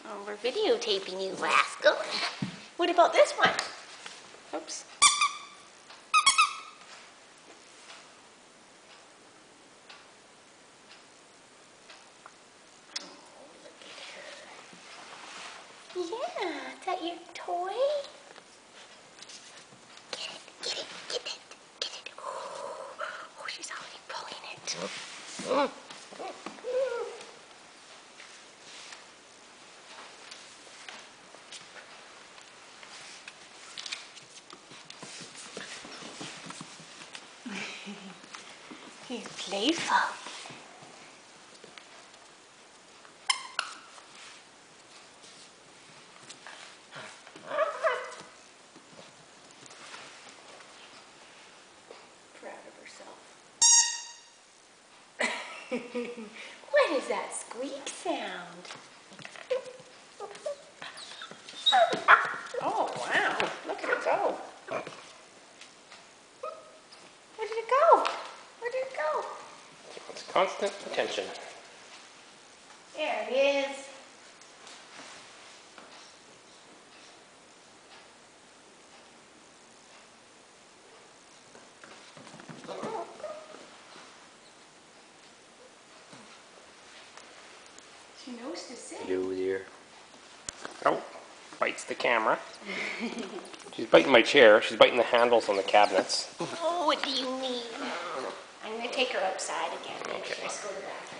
Oh, we're videotaping you, rascal. What about this one? Oops. Oh, look at her. Yeah, is that your toy? Get it, get it, get it, get it. Oh, she's already pulling it. He's playful. Proud of herself. What is that squeak sound? Oh, wow. Look at it go. Where did it go? Where did it go? It's constant attention. There it is. She knows to sit. Hello there. Oh, bites the camera. She's biting my chair. She's biting the handles on the cabinets. Oh, what do you mean? I'm going to take her outside again. Okay. Let's go to the bathroom.